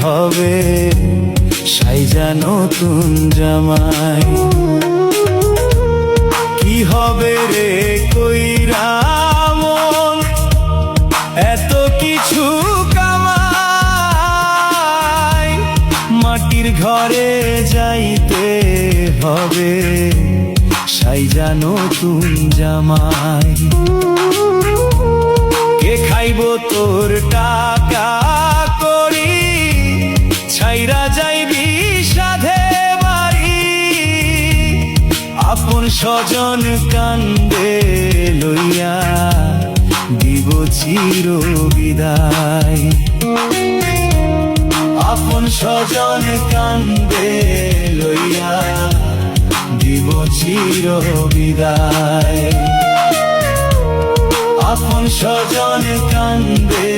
হবে সাইজা নতুন জামাই। কি হবে রে কইরা মন এত কিছু কামাই, মাটির ঘরে যাইতে হবে সাইজা নতুন জামাই। কে খাইব তোর টাকা করি, ছাইরা যাইবি সাধে বাড়ি। আপন স্বজন কান্দে লইয়া দিব চির বিদায়। আপন স্বজন কান্দে লইয়া দিব চির বিদায়। আপন স্বজন কান্দে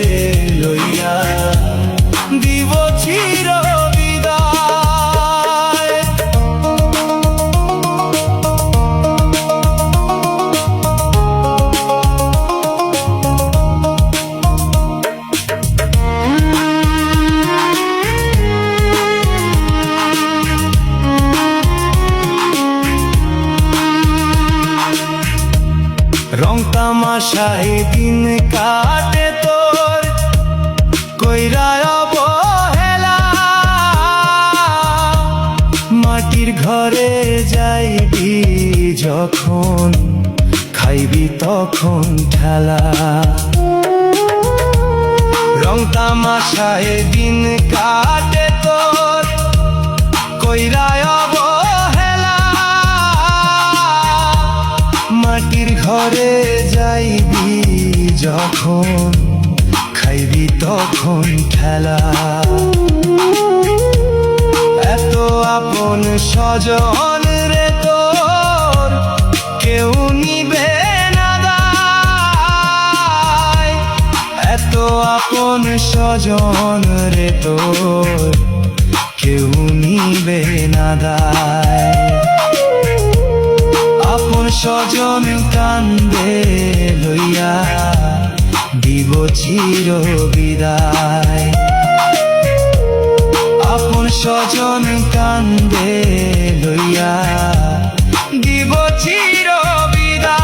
লইয়া দিব চির বিদায়। রং তামাশায় দিন কাটে তোর কইরা অবহেলা, মাটির ঘরে যাইবি যখন খাইবি তখন ঠেলা। রং তামাশায় দিন কাটে তোর কইরা অবহেলা, মাটির ঘরে যাইবি যখন খাইবি তখন ঠেলা। এত আপন স্বজন রে তোর কেউ নিবে না দায়। এত আপন স্বজন রে তোর কেউ নিবে না দায়। আপন স্বজন কান্দে লইয়া দিব চির বিদায়। আপন স্বজন কান্দে লইয়া দিব চির বিদায়।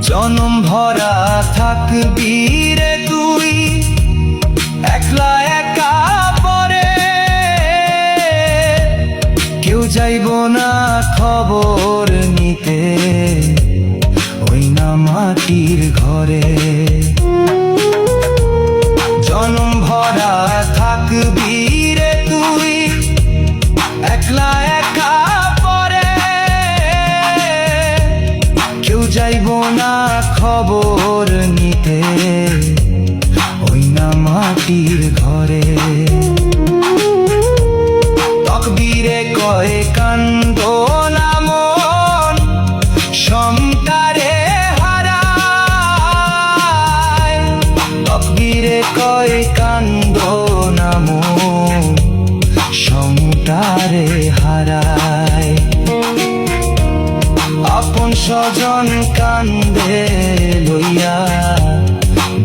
জনম ভরা থাকবি রে তুই একলা একা পরে, কেউ যাইব না খবর নিতে ওই না মাটির ঘরে। জনম ভরা থাকবি রে তুই একলা একা পরে, কেউ যাইব না খবর নিতে ওই না মাটির ঘরে। তকদিরে কয় কান্দ না মন সমতারে হারায়। তকদিরে কয় কান্দ না মন সমতারে হারায়। আপন স্বজন কান্দে লইয়া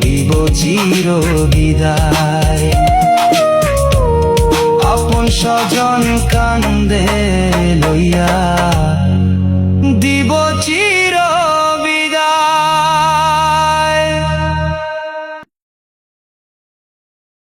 দিব চির বিদায়। আপন স্বজন কান্দে লইয়া